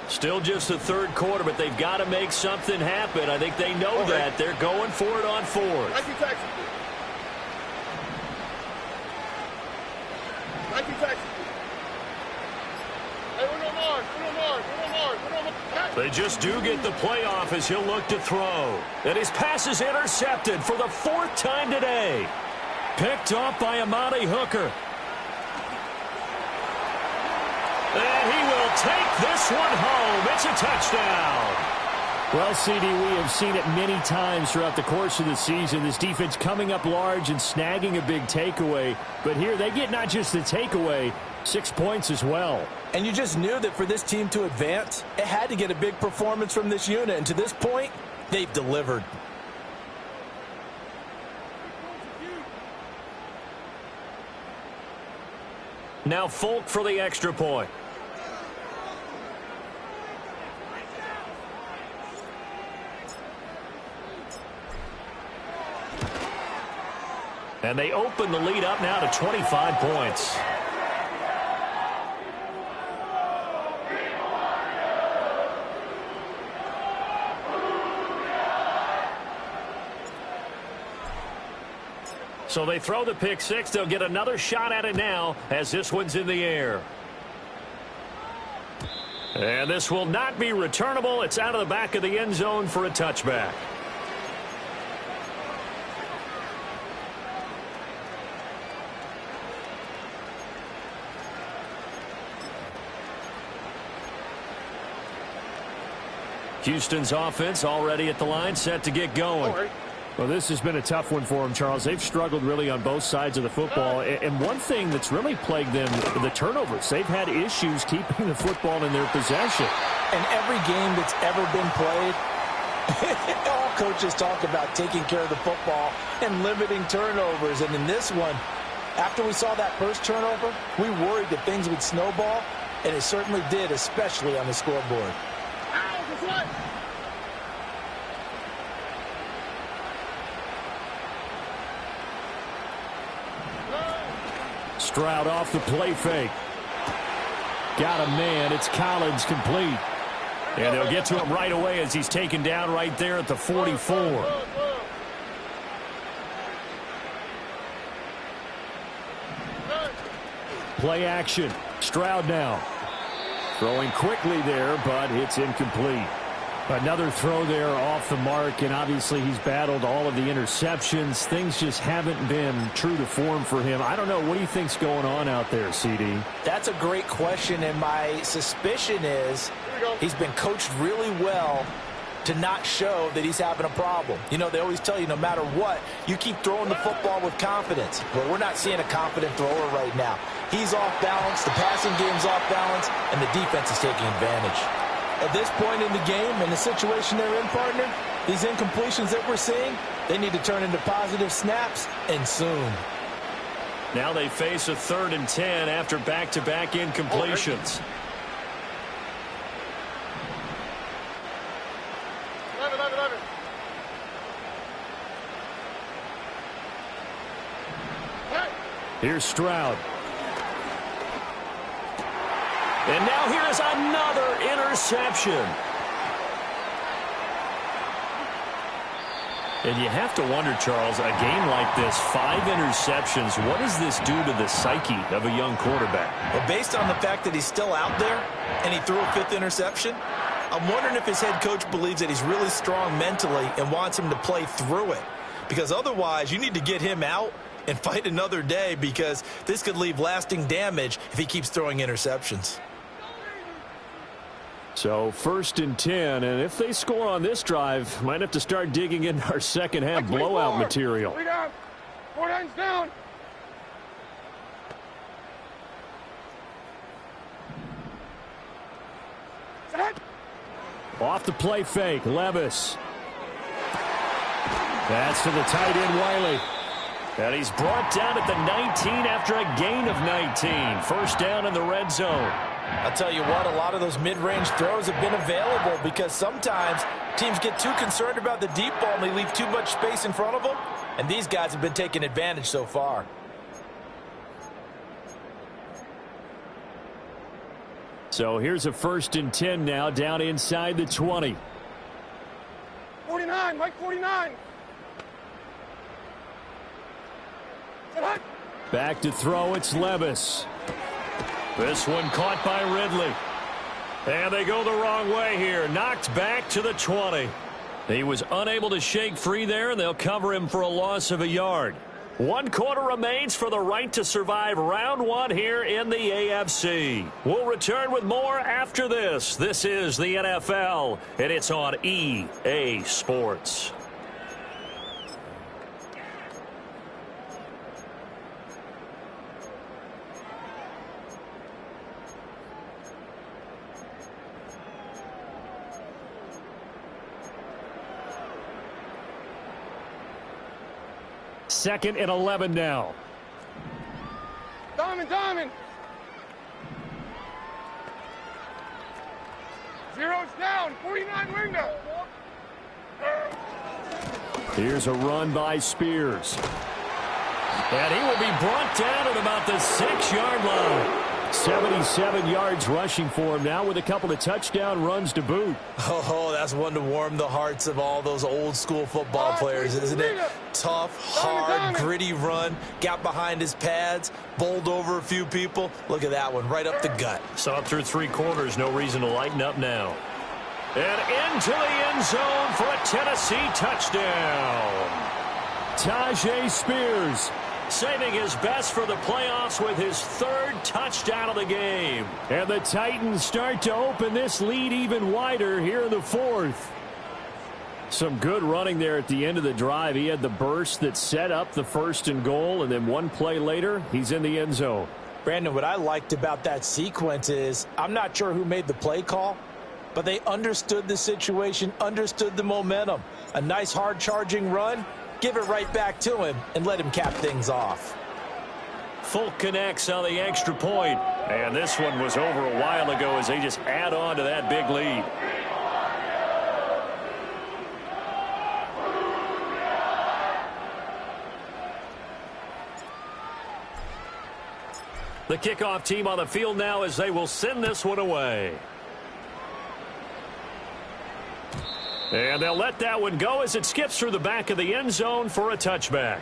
Still just the 3rd quarter, but they've got to make something happen. I think they know that. They're going for it on 4th. Thank you, Texas. Hey, They just do get the playoff as he'll look to throw. And his pass is intercepted for the 4th time today. Picked off by Amani Hooker. And he will take this one home. It's a touchdown. Well, CD, we have seen it many times throughout the course of the season. This defense coming up large and snagging a big takeaway. But here they get not just the takeaway, 6 points as well. And you just knew that for this team to advance, it had to get a big performance from this unit. And to this point, they've delivered. Now Folk for the extra point. And they open the lead up now to 25 points. So they throw the pick six. They'll get another shot at it now as this one's in the air. And this will not be returnable. It's out of the back of the end zone for a touchback. Houston's offense already at the line, set to get going. Well, this has been a tough one for them, Charles. They've struggled really on both sides of the football. And one thing that's really plagued them, the turnovers. They've had issues keeping the football in their possession. And every game that's ever been played, all coaches talk about taking care of the football and limiting turnovers. And in this one, after we saw that first turnover, we worried that things would snowball, and it certainly did, especially on the scoreboard. Stroud off the play fake. Got a man. It's Collins, complete. And they'll get to him right away as he's taken down right there at the 44. Play action. Stroud now. Throwing quickly there, but it's incomplete. Another throw there off the mark, and obviously he's battled all of the interceptions. Things just haven't been true to form for him. I don't know. What do you think's going on out there, CD? That's a great question, and my suspicion is he's been coached really well to not show that he's having a problem. You know, they always tell you no matter what, you keep throwing the football with confidence. Well, we're not seeing a confident thrower right now. He's off balance, the passing game's off balance, and the defense is taking advantage. At this point in the game, in the situation they're in, partner, these incompletions that we're seeing, they need to turn into positive snaps, and soon. Now they face a 3rd and 10 after back-to-back incompletions. Here's Stroud. And now here is another interception. And you have to wonder, Charles, a game like this, 5 interceptions, what does this do to the psyche of a young quarterback? Well, based on the fact that he's still out there and he threw a 5th interception, I'm wondering if his head coach believes that he's really strong mentally and wants him to play through it. Because otherwise, you need to get him out and fight another day, because this could leave lasting damage if he keeps throwing interceptions. So 1st and 10, and if they score on this drive, might have to start digging in our second half blowout material. 3 down. 4 downs down. Set. Off the play fake, Levis. That's to the tight end, Wiley. And he's brought down at the 19 after a gain of 19. 1st down in the red zone. I'll tell you what, a lot of those mid-range throws have been available because sometimes teams get too concerned about the deep ball and they leave too much space in front of them. And these guys have been taking advantage so far. So here's a 1st and 10 now, down inside the 20. 49, Mike 49. Back to throw, it's Levis. This one caught by Ridley. And they go the wrong way here. Knocked back to the 20. He was unable to shake free there, and they'll cover him for a loss of a yard. 1 quarter remains for the right to survive round 1 here in the AFC. We'll return with more after this. This is the NFL, and it's on EA Sports. Second and 11 now. Diamond. 0's down. 49 window. Here's a run by Spears. And he will be brought down at about the 6-yard line. 77 yards rushing for him now with a couple of touchdown runs to boot. Oh, that's one to warm the hearts of all those old school football players, isn't it? Tough, hard, gritty run. Got behind his pads, bowled over a few people. Look at that one, right up the gut. So up through 3 quarters, no reason to lighten up now. And into the end zone for a Tennessee touchdown. Tajay Spears saving his best for the playoffs with his 3rd touchdown of the game. And the Titans start to open this lead even wider here in the 4th. Some good running there at the end of the drive. He had the burst that set up the 1st and goal, and then 1 play later, he's in the end zone. Brandon, what I liked about that sequence is I'm not sure who made the play call, but they understood the situation, understood the momentum. A nice hard-charging run. Give it right back to him and let him cap things off. Folk connects on the extra point. And this one was over a while ago as they just add on to that big lead. The kickoff team on the field now as they will send this one away. And they'll let that one go as it skips through the back of the end zone for a touchback.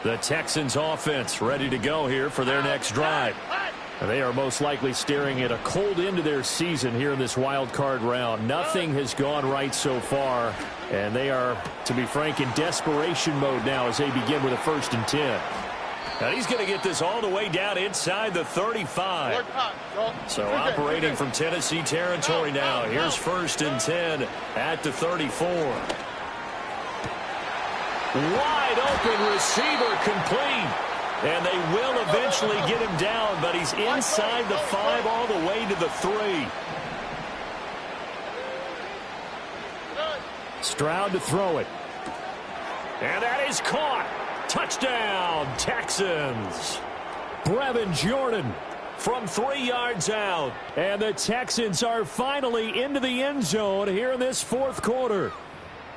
The Texans offense ready to go here for their next drive. They are most likely staring at a cold end to their season here in this wild card round. Nothing has gone right so far, and they are, to be frank, in desperation mode now as they begin with a 1st and 10. And he's going to get this all the way down inside the 35. So operating from Tennessee territory now. Here's 1st and 10 at the 34. Wide open receiver complete. And they will eventually get him down, but he's inside the 5 all the way to the 3. Stroud to throw it. And that is caught. Touchdown, Texans. Brevin Jordan from 3 yards out. And the Texans are finally into the end zone here in this 4th quarter.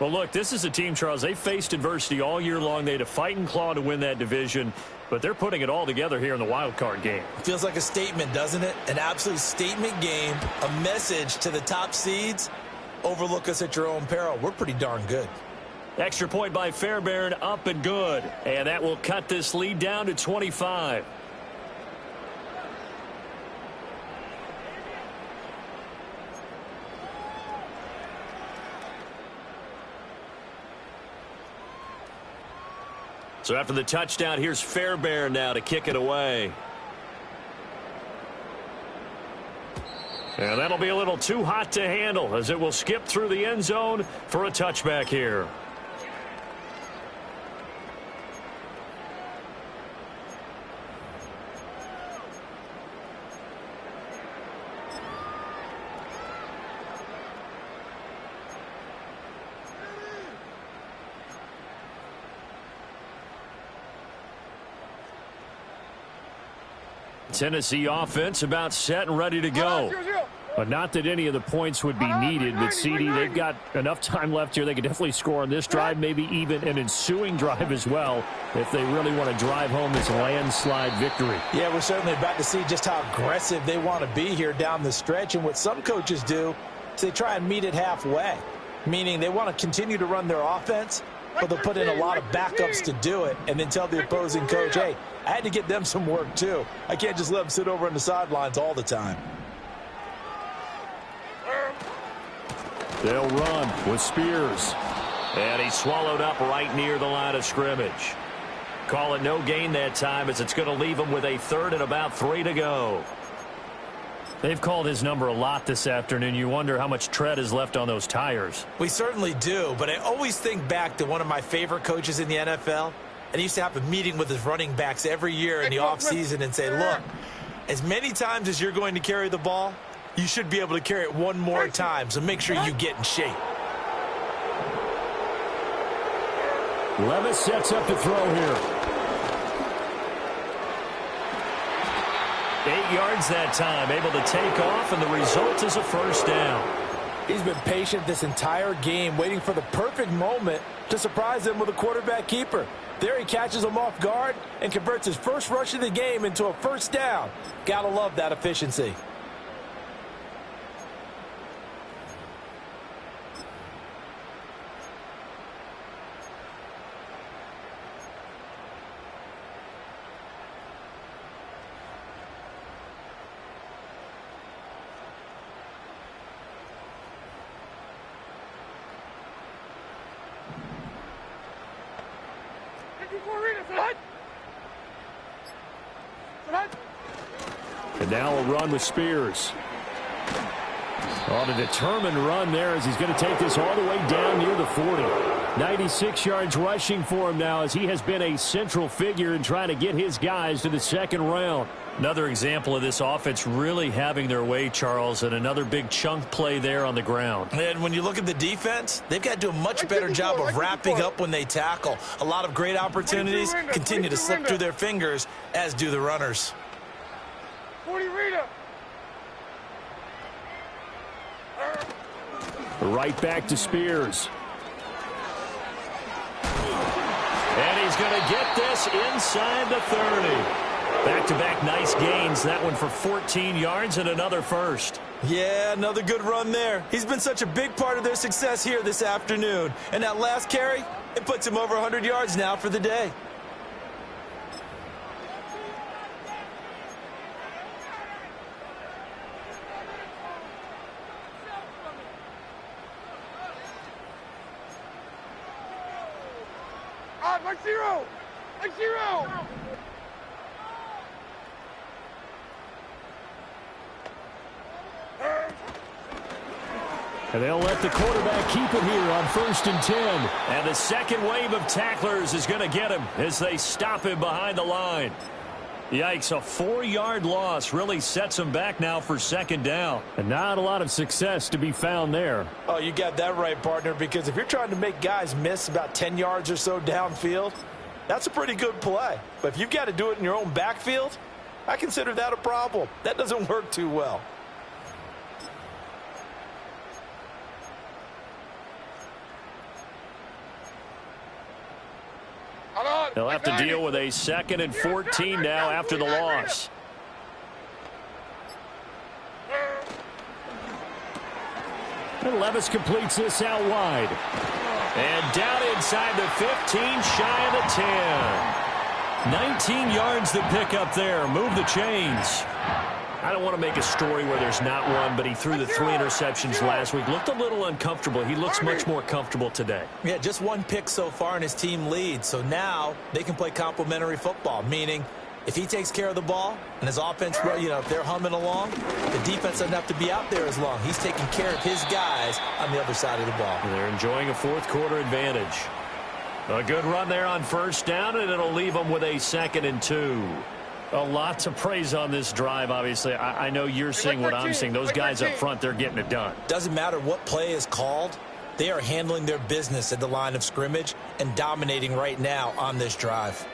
Well, look, this is a team, Charles. They faced adversity all year long. They had to fight and claw to win that division, but they're putting it all together here in the wild card game. Feels like a statement, doesn't it? An absolute statement game, a message to the top seeds. Overlook us at your own peril. We're pretty darn good. Extra point by Fairbairn, up and good. And that will cut this lead down to 25. So after the touchdown, here's Fairbairn now to kick it away. And that'll be a little too hot to handle as it will skip through the end zone for a touchback here. Tennessee offense about set and ready to go. But not that any of the points would be needed, but CD, they've got enough time left here. They could definitely score on this drive, maybe even an ensuing drive as well, if they really want to drive home this landslide victory. Yeah, we're certainly about to see just how aggressive they want to be here down the stretch. And what some coaches do is they try and meet it halfway, meaning they want to continue to run their offense, but they'll put in a lot of backups to do it and then tell the opposing coach, hey, I had to get them some work too. I can't just let them sit over on the sidelines all the time. They'll run with Spears. And he swallowed up right near the line of scrimmage. Call it no gain that time as it's going to leave him with a 3rd and about 3 to go. They've called his number a lot this afternoon. You wonder how much tread is left on those tires. We certainly do, but I always think back to one of my favorite coaches in the NFL. And he used to have a meeting with his running backs every year in the offseason and say, look, as many times as you're going to carry the ball, you should be able to carry it one more time, so make sure you get in shape. Levis sets up to throw here. 8 yards that time, able to take off, and the result is a 1st down. He's been patient this entire game, waiting for the perfect moment to surprise them with a quarterback keeper. There he catches him off guard and converts his first rush of the game into a 1st down. Gotta love that efficiency. And now a run with Spears. On a determined run there as he's going to take this all the way down near the 40. 96 yards rushing for him now as he has been a central figure in trying to get his guys to the 2nd round. Another example of this offense really having their way, Charles, and another big chunk play there on the ground. And when you look at the defense, they've got to do a much better job of wrapping up when they tackle. A lot of great opportunities continue to slip through their fingers, as do the runners. 40 Rita. Right back to Spears. And he's going to get this inside the 30. Back-to-back nice gains. That one for 14 yards and another 1st. Yeah, another good run there. He's been such a big part of their success here this afternoon. And that last carry, it puts him over 100 yards now for the day. Mark zero. Mark zero. And they'll let the quarterback keep it here on 1st and 10. And the second wave of tacklers is going to get him as they stop him behind the line. Yikes, a 4-yard loss really sets him back now for 2nd down. And not a lot of success to be found there. Oh, you got that right, partner, because if you're trying to make guys miss about 10 yards or so downfield, that's a pretty good play. But if you've got to do it in your own backfield, I consider that a problem. That doesn't work too well. They'll have to deal with a 2nd and 14 now after the loss. And Levis completes this out wide. And down inside the 15, shy of the 10. 19 yards to pick up there. Move the chains. I don't want to make a story where there's not one, but he threw the 3 interceptions last week. Looked a little uncomfortable. He looks much more comfortable today. Yeah, just 1 pick so far and his team leads. So now they can play complementary football, meaning if he takes care of the ball and his offense, if they're humming along, the defense doesn't have to be out there as long. He's taking care of his guys on the other side of the ball. And they're enjoying a 4th quarter advantage. A good run there on 1st down, and it'll leave them with a 2nd and 2. A lot to praise on this drive, obviously. I know you're seeing what I'm seeing. Those guys up front, they're getting it done. Doesn't matter what play is called. They are handling their business at the line of scrimmage and dominating right now on this drive.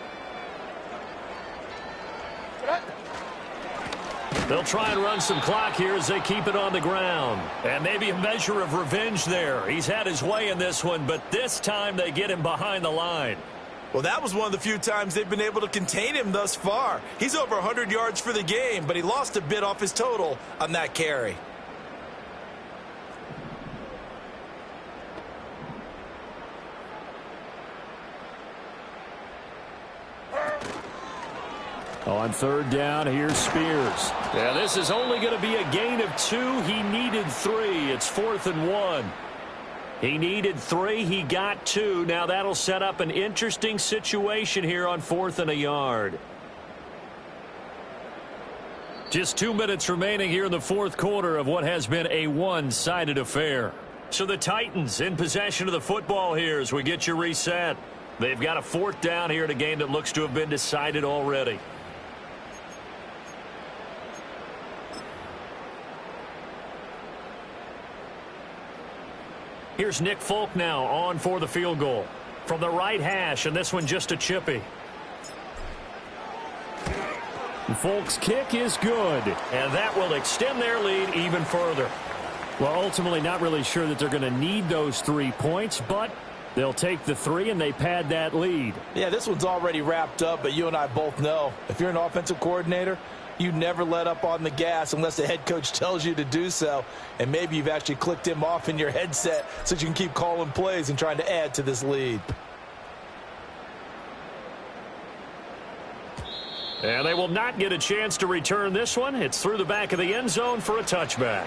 They'll try and run some clock here as they keep it on the ground. And maybe a measure of revenge there. He's had his way in this one, but this time they get him behind the line. Well, that was one of the few times they've been able to contain him thus far. He's over 100 yards for the game, but he lost a bit off his total on that carry. On 3rd down, here's Spears. Yeah, this is only going to be a gain of 2. He needed 3. It's 4th and 1. He needed 3. He got 2. Now that'll set up an interesting situation here on 4th and a yard. Just 2 minutes remaining here in the 4th quarter of what has been a one-sided affair. So the Titans in possession of the football here as we get you reset. They've got a 4th down here in a game that looks to have been decided already. Here's Nick Folk now on for the field goal. From the right hash, and this one just a chippy. Folk's kick is good. And that will extend their lead even further. Well, ultimately not really sure that they're going to need those 3 points, but they'll take the 3 and they pad that lead. Yeah, this one's already wrapped up, but you and I both know if you're an offensive coordinator, you never let up on the gas unless the head coach tells you to do so. And maybe you've actually clicked him off in your headset so you can keep calling plays and trying to add to this lead. And they will not get a chance to return this one. It's through the back of the end zone for a touchback.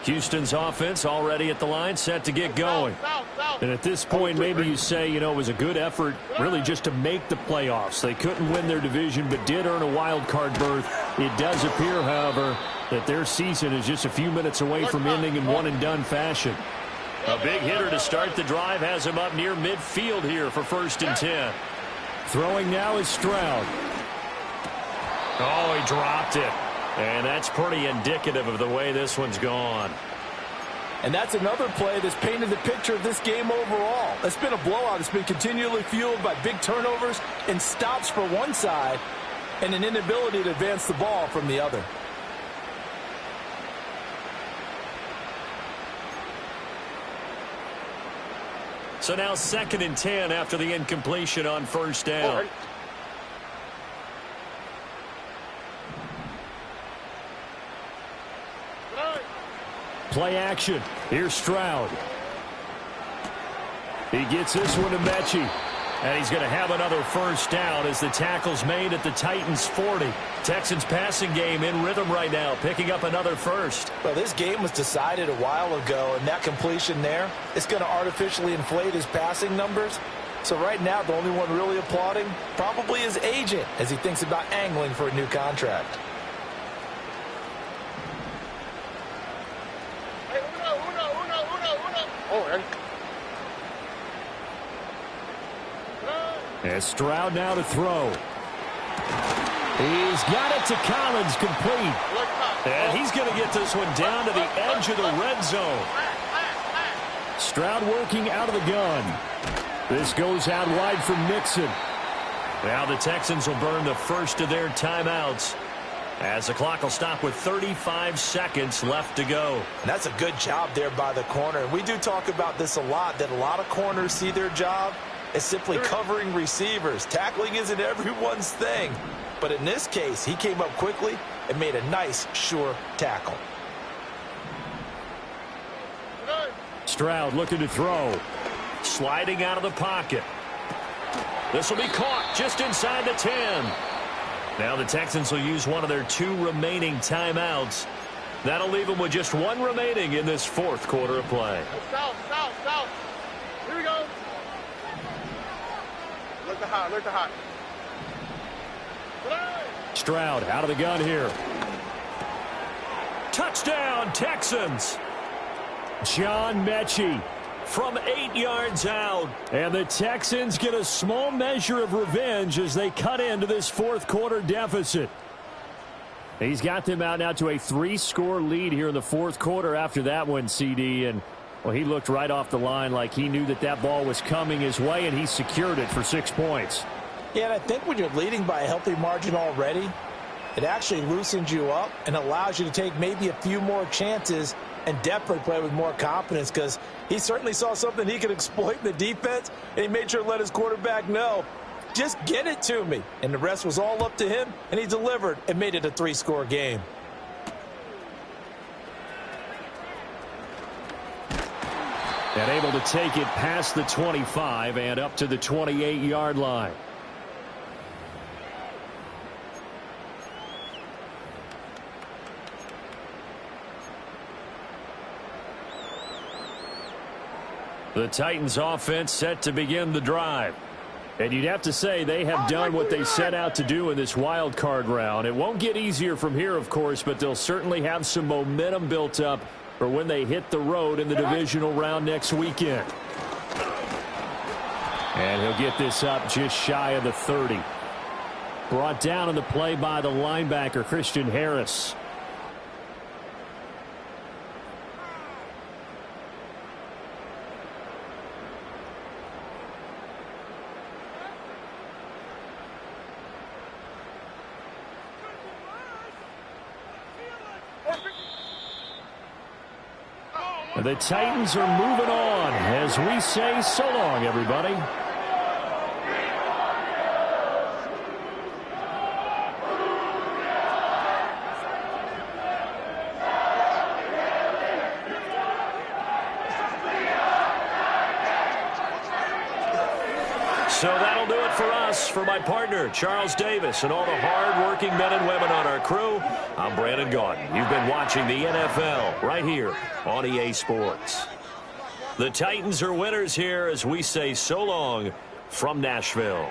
Houston's offense already at the line, set to get going. And at this point, maybe you say, it was a good effort really just to make the playoffs. They couldn't win their division, but did earn a wild card berth. It does appear, however, that their season is just a few minutes away from ending in one-and-done fashion. A big hitter to start the drive has him up near midfield here for 1st and 10. Throwing now is Stroud. Oh, he dropped it. And that's pretty indicative of the way this one's gone. And that's another play that's painted the picture of this game overall. It's been a blowout. It's been continually fueled by big turnovers and stops for one side and an inability to advance the ball from the other. So now 2nd and 10 after the incompletion on 1st down. Play action. Here's Stroud. He gets this one to Mechie. And he's going to have another first down as the tackle's made at the Titans' 40. Texans passing game in rhythm right now, picking up another first. Well, this game was decided a while ago, and that completion there is going to artificially inflate his passing numbers. So right now, the only one really applauding probably his agent as he thinks about angling for a new contract. Hey, uno. Oh, man. And Stroud now to throw. He's got it to Collins, complete. And he's going to get this one down to the edge of the red zone. Stroud working out of the gun. This goes out wide for Mixon. Now the Texans will burn the first of their timeouts as the clock will stop with 35 seconds left to go. And that's a good job there by the corner. And we do talk about this a lot, that a lot of corners see their job as simply covering receivers. Tackling isn't everyone's thing. But in this case, he came up quickly and made a nice, sure tackle. Stroud looking to throw. Sliding out of the pocket. This will be caught just inside the 10. Now the Texans will use one of their 2 remaining timeouts. That'll leave them with just 1 remaining in this 4th quarter of play. South. Here we go. Look the hot. Stroud out of the gun here. Touchdown, Texans. John Mechie. From 8 yards out. And the Texans get a small measure of revenge as they cut into this 4th quarter deficit. He's got them out now to a 3-score lead here in the 4th quarter after that one, CD. And, well, he looked right off the line like he knew that ball was coming his way, and he secured it for 6 points. Yeah, and I think when you're leading by a healthy margin already, it actually loosens you up and allows you to take maybe a few more chances and definitely play with more confidence, because he certainly saw something he could exploit in the defense, and he made sure to let his quarterback know, just get it to me. And the rest was all up to him, and he delivered and made it a 3-score game. And able to take it past the 25 and up to the 28-yard line. The Titans offense set to begin the drive. And you'd have to say they have done what they set out to do in this wild card round. It won't get easier from here, of course, but they'll certainly have some momentum built up for when they hit the road in the divisional round next weekend. And he'll get this up just shy of the 30. Brought down in the play by the linebacker, Christian Harris. The Titans are moving on as we say so long, everybody. So that'll do it for us. For my partner, Charles Davis, and all the hard-working men and women on our crew, I'm Brandon Gaudin. You've been watching the NFL right here on EA Sports. The Titans are winners here as we say so long from Nashville.